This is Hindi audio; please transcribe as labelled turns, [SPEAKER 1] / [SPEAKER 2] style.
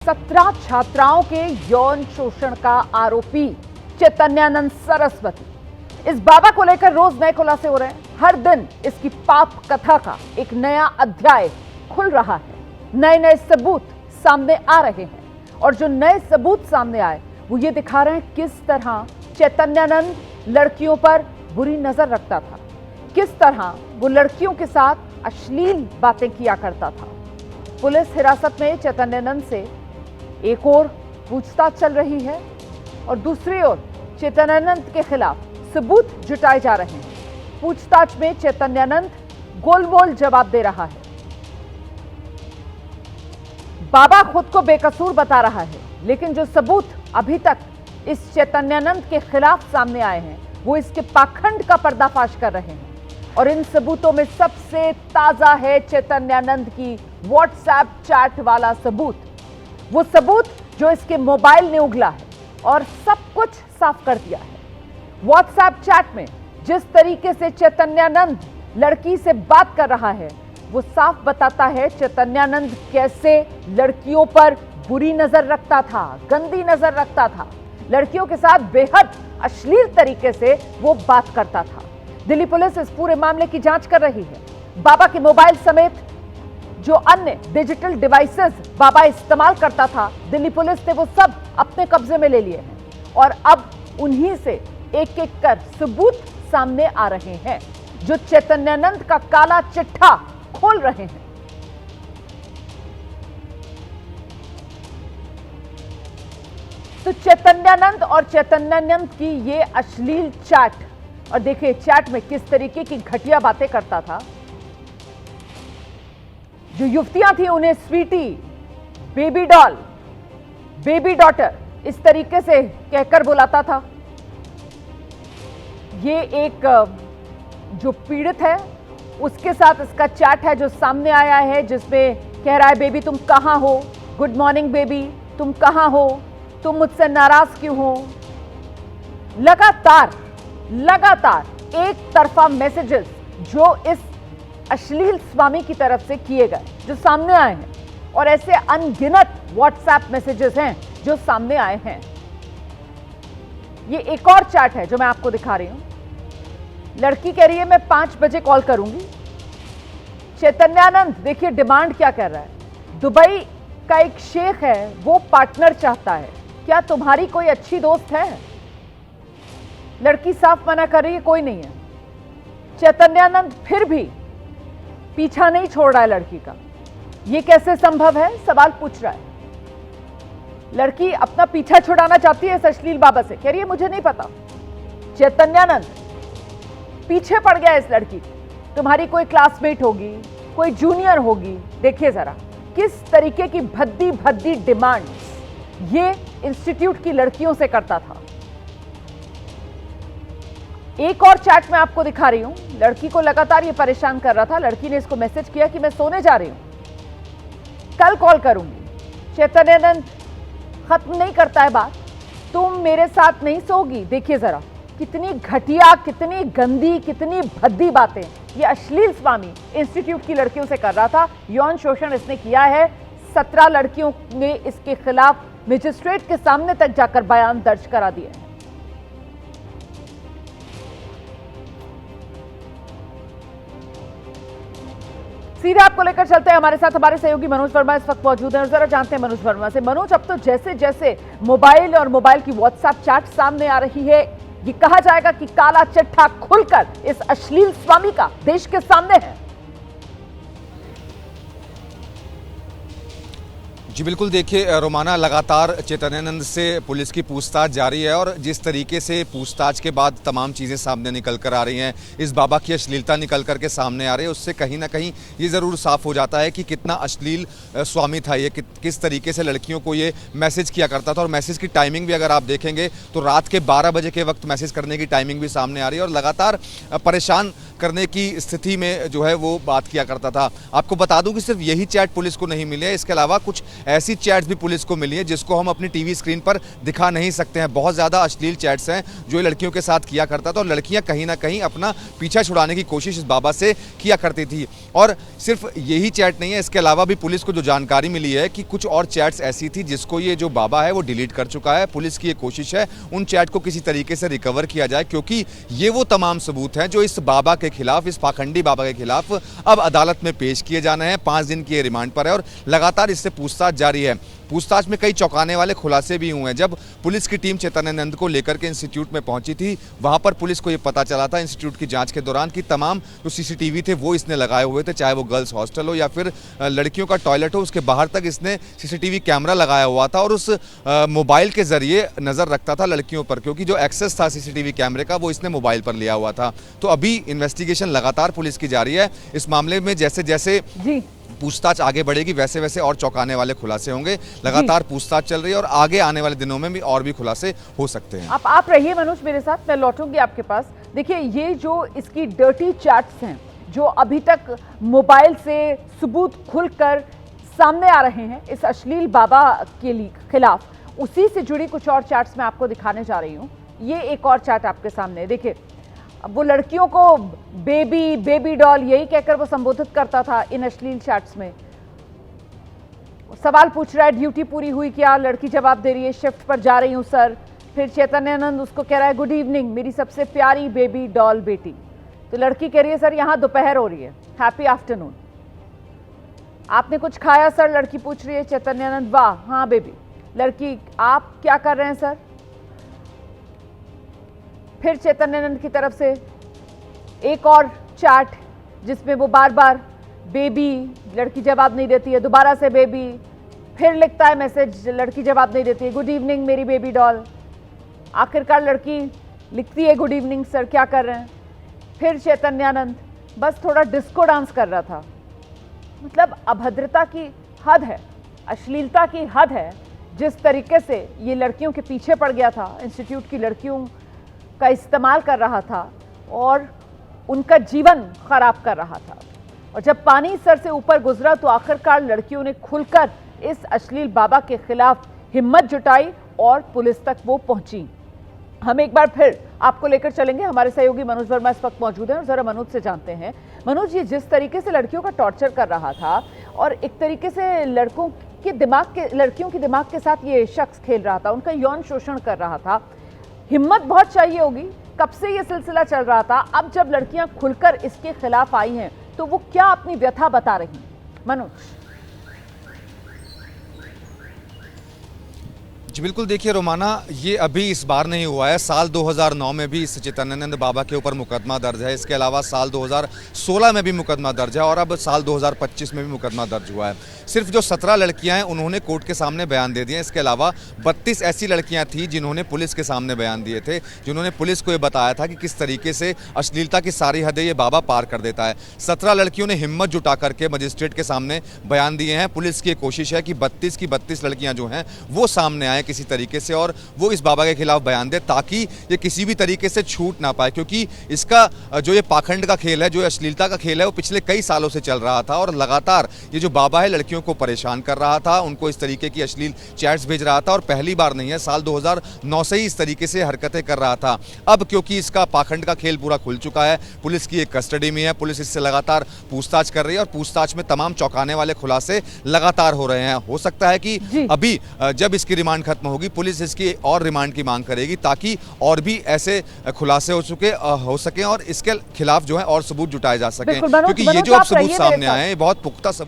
[SPEAKER 1] 17 छात्राओं के यौन शोषण का आरोपी चैतन्यानंद सरस्वती। इस बाबा को लेकर रोज नए खुलासे हो रहे हैं। हर दिन इसकी पाप कथा का एक नया अध्याय खुल रहा है। नए नए सबूत सामने आ रहे हैं और जो नए सबूत सामने आए वो ये दिखा रहे हैं किस तरह चैतन्यानंद लड़कियों पर बुरी नजर रखता था, किस तरह वो लड़कियों के साथ अश्लील बातें किया करता था। पुलिस हिरासत में चैतन्यानंद से एक ओर पूछताछ चल रही है और दूसरी ओर चैतन्यानंद के खिलाफ सबूत जुटाए जा रहे हैं। पूछताछ में चैतन्यानंद गोलमोल जवाब दे रहा है। बाबा खुद को बेकसूर बता रहा है, लेकिन जो सबूत अभी तक इस चैतन्यानंद के खिलाफ सामने आए हैं वो इसके पाखंड का पर्दाफाश कर रहे हैं। और इन सबूतों में सबसे ताजा है चैतन्यानंद की व्हाट्सएप चैट वाला सबूत। वो सबूत जो इसके मोबाइल ने उगला है और सब कुछ साफ कर दिया है। व्हाट्सएप चैट में जिस तरीके से चैतन्यानंद लड़की से बात कर रहा है वो साफ बताता है चैतन्यानंद कैसे लड़कियों पर बुरी नजर रखता था, गंदी नजर रखता था। लड़कियों के साथ बेहद अश्लील तरीके से वो बात करता था। दिल्ली पुलिस इस पूरे मामले की जांच कर रही है। बाबा के मोबाइल समेत जो अन्य डिजिटल डिवाइसेस बाबा इस्तेमाल करता था, दिल्ली पुलिस ने वो सब अपने कब्जे में ले लिए हैं और अब उन्हीं से एक एक कर सबूत सामने आ रहे हैं जो चैतन्यानंद का काला चिट्ठा खोल रहे हैं। तो चैतन्यानंद और चैतन्यानंद की ये अश्लील चैट, और देखिए चैट में किस तरीके की घटिया बातें करता था। जो युवतियां थी उन्हें sweetie, baby doll, baby daughter इस तरीके से कहकर बुलाता था। ये एक जो पीड़ित है उसके साथ इसका चैट है जो सामने आया है, जिसमें कह रहा है बेबी तुम कहां हो, गुड मॉर्निंग बेबी तुम कहां हो, तुम मुझसे नाराज क्यों हो। लगातार एक तरफा मैसेजेस जो इस अश्लील स्वामी की तरफ से किए गए जो सामने आए हैं, और ऐसे अनगिनत व्हाट्सएप मैसेजेस हैं जो सामने आए हैं। ये एक और चैट है जो मैं आपको दिखा रही हूं। लड़की कह रही है मैं 5 बजे कॉल करूंगी। चैतन्यानंद देखिए डिमांड क्या कर रहा है। दुबई का एक शेख है वो पार्टनर चाहता है, क्या तुम्हारी कोई अच्छी दोस्त है। लड़की साफ मना कर रही है कोई नहीं है। चैतन्यानंद फिर भी पीछा नहीं छोड़ रहा है लड़की का। यह कैसे संभव है, सवाल पूछ रहा है। लड़की अपना पीछा छुड़ाना चाहती है इस अश्लील बाबा से, कह रही है मुझे नहीं पता। चैतन्यानंद पीछे पड़ गया इस लड़की, तुम्हारी कोई क्लासमेट होगी, कोई जूनियर होगी। देखिए जरा किस तरीके की भद्दी भद्दी डिमांड्स ये इंस्टीट्यूट की लड़कियों से करता था। एक और चैट में आपको दिखा रही हूं। लड़की को लगातार ये परेशान कर रहा था। लड़की ने इसको मैसेज किया कि मैं सोने जा रही हूं, कल कॉल करूंगी। चैतन्यानंद खत्म नहीं करता है बात, तुम मेरे साथ नहीं सोगी। देखिए जरा कितनी घटिया, कितनी गंदी, कितनी भद्दी बातें ये अश्लील स्वामी इंस्टीट्यूट की लड़कियों से कर रहा था। यौन शोषण इसने किया है। 17 लड़कियों ने इसके खिलाफ मजिस्ट्रेट के सामने तक जाकर बयान दर्ज करा दिए। सीधे आपको लेकर चलते हैं। हमारे साथ हमारे सहयोगी मनोज वर्मा इस वक्त मौजूद हैं और जरा जानते हैं मनोज वर्मा से। मनोज, अब तो जैसे जैसे मोबाइल और मोबाइल की व्हाट्सएप चैट सामने आ रही है, ये कहा जाएगा कि काला चिट्ठा खुलकर इस अश्लील स्वामी का देश के सामने है।
[SPEAKER 2] जी बिल्कुल, देखिए रोमाना, लगातार चैतन्यानंद से पुलिस की पूछताछ जारी है और जिस तरीके से पूछताछ के बाद तमाम चीज़ें सामने निकल कर आ रही हैं, इस बाबा की अश्लीलता निकल कर के सामने आ रही है, उससे कहीं ना कहीं ये ज़रूर साफ हो जाता है कि कितना अश्लील स्वामी था ये, किस तरीके से लड़कियों को ये मैसेज किया करता था। और मैसेज की टाइमिंग भी अगर आप देखेंगे तो रात के 12 बजे के वक्त मैसेज करने की टाइमिंग भी सामने आ रही है और लगातार परेशान करने की स्थिति में जो है वो बात किया करता था। आपको बता दूं कि सिर्फ यही चैट पुलिस को नहीं मिले, इसके अलावा कुछ ऐसी चैट्स भी पुलिस को मिली है जिसको हम अपनी टीवी स्क्रीन पर दिखा नहीं सकते हैं। बहुत ज़्यादा अश्लील चैट्स हैं जो ये लड़कियों के साथ किया करता था और लड़कियां कहीं ना कहीं अपना पीछा छुड़ाने की कोशिश इस बाबा से किया करती थी। और सिर्फ यही चैट नहीं है, इसके अलावा भी पुलिस को जो जानकारी मिली है कि कुछ और चैट्स ऐसी थी जिसको ये जो बाबा है वो डिलीट कर चुका है। पुलिस की ये कोशिश है उन चैट को किसी तरीके से रिकवर किया जाए, क्योंकि ये वो तमाम सबूत हैं जो इस बाबा के खिलाफ, इस पाखंडी बाबा के खिलाफ अब अदालत में पेश किए जाने हैं। 5 दिन की रिमांड पर है और लगातार इससे पूछताछ जारी है। पूछताछ में कई चौंकाने वाले खुलासे भी हुए हैं। जब पुलिस की टीम चैतन्यानंद को लेकर के इंस्टीट्यूट में पहुंची थी, वहां पर पुलिस को यह पता चला था इंस्टीट्यूट की जांच के दौरान कि तमाम जो सीसीटीवी थे वो इसने लगाए हुए थे, चाहे वो गर्ल्स हॉस्टल हो या फिर लड़कियों का टॉयलेट हो, उसके बाहर तक इसने सीसीटीवी कैमरा लगाया हुआ था और उस मोबाइल के जरिए नजर रखता था लड़कियों पर, क्योंकि जो एक्सेस था सीसीटीवी कैमरे का वो इसने मोबाइल पर लिया हुआ था। तो अभी इन्वेस्टिगेशन लगातार पुलिस की जारी है। इस मामले में जैसे जैसे पूछताछ आगे बढ़ेगी वैसे वैसे और चौंकाने वाले खुलासे होंगे। लगातार पूछताछ चल रही है और आगे आने वाले दिनों में भी और भी खुलासे हो सकते हैं।
[SPEAKER 1] आप रहिए मनोज मेरे साथ, मैं लौटूंगी आपके पास। देखिए, ये जो इसकी डर्टी चैट्स हैं जो अभी तक मोबाइल से सबूत खुलकर सामने आ रहे हैं इस अश्लील बाबा के खिलाफ, उसी से जुड़ी कुछ और चैट्स मैं आपको दिखाने जा रही हूँ। ये एक और चैट आपके सामने देखिए। अब वो लड़कियों को बेबी डॉल यही कहकर वो संबोधित करता था इन अश्लील चैट्स में। सवाल पूछ रहा है, ड्यूटी पूरी हुई क्या? लड़की जवाब दे रही है, शिफ्ट पर जा रही हूं सर। फिर चैतन्यानंद उसको कह रहा है, गुड इवनिंग मेरी सबसे प्यारी बेबी डॉल बेटी। तो लड़की कह रही है, सर यहां दोपहर हो रही है, हैप्पी आफ्टरनून। आपने कुछ खाया सर? लड़की पूछ रही है। चैतन्यानंद, वाह हाँ बेबी। लड़की, आप क्या कर रहे हैं सर? फिर चैतन्यानंद की तरफ से एक और चैट जिसमें वो बार बार बेबी, लड़की जवाब नहीं देती है, दोबारा से बेबी, फिर लिखता है मैसेज, लड़की जवाब नहीं देती है, गुड इवनिंग मेरी बेबी डॉल। आखिरकार लड़की लिखती है, गुड इवनिंग सर, क्या कर रहे हैं? फिर चैतन्यानंद बस थोड़ा डिस्को डांस कर रहा था। मतलब अभद्रता की हद है, अश्लीलता की हद है। जिस तरीके से ये लड़कियों के पीछे पड़ गया था, इंस्टीट्यूट की लड़कियों का इस्तेमाल कर रहा था और उनका जीवन खराब कर रहा था। और जब पानी सर से ऊपर गुजरा तो आखिरकार लड़कियों ने खुलकर इस अश्लील बाबा के खिलाफ हिम्मत जुटाई और पुलिस तक वो पहुंची। हम एक बार फिर आपको लेकर चलेंगे। हमारे सहयोगी मनोज वर्मा इस वक्त मौजूद हैं और जरा मनोज से जानते हैं। मनोज, ये जिस तरीके से लड़कियों का टॉर्चर कर रहा था और एक तरीके से लड़कियों के दिमाग के साथ ये शख्स खेल रहा था, उनका यौन शोषण कर रहा था, हिम्मत बहुत चाहिए होगी। कब से ये सिलसिला चल रहा था? अब जब लड़कियां खुलकर इसके खिलाफ आई हैं तो वो क्या अपनी व्यथा बता रही हैं? मनोज।
[SPEAKER 2] जी बिल्कुल, देखिए रोमाना, ये अभी इस बार नहीं हुआ है। साल 2009 में भी इस चैतन्यानंद बाबा के ऊपर मुकदमा दर्ज है। इसके अलावा साल 2016 में भी मुकदमा दर्ज है और अब साल 2025 में भी मुकदमा दर्ज हुआ है। सिर्फ जो 17 लड़कियां हैं उन्होंने कोर्ट के सामने बयान दे दिए। इसके अलावा 32 ऐसी लड़कियां थी जिन्होंने पुलिस के सामने बयान दिए थे, जिन्होंने पुलिस को ये बताया था कि किस तरीके से अश्लीलता की सारी हदें ये बाबा पार कर देता है। 17 लड़कियों ने हिम्मत जुटा करके मजिस्ट्रेट के सामने बयान दिए हैं। पुलिस की कोशिश है कि 32 की 32 लड़कियां जो हैं वो सामने आए किसी तरीके से और वो इस बाबा के खिलाफ बयान दे, ताकि ये किसी भी तरीके से छूट ना पाए, क्योंकि इसका जो ये पाखंड का खेल है, जो अश्लीलता का खेल है, वो पिछले कई सालों से चल रहा था और लगातार ये जो बाबा है लड़कियों को परेशान कर रहा था, उनको इस तरीके की अश्लील चैट्स भेज रहा था और पहली बार नहीं है, साल 2009 से ही इस तरीके से हरकतें कर रहा था। अब क्योंकि इसका पाखंड का खेल पूरा खुल चुका है, पुलिस की एक कस्टडी में है, पुलिस इससे लगातार पूछताछ कर रही है और पूछताछ में तमाम चौंकाने वाले खुलासे लगातार हो रहे हैं। हो सकता है कि अभी जब इसकी रिमांड खत्म होगी पुलिस इसकी और रिमांड की मांग करेगी, ताकि और भी ऐसे खुलासे हो सके और इसके खिलाफ जो है और सबूत जुटाए जा सके, क्योंकि ये जो अब सबूत सामने आए हैं बहुत पुख्ता सबूत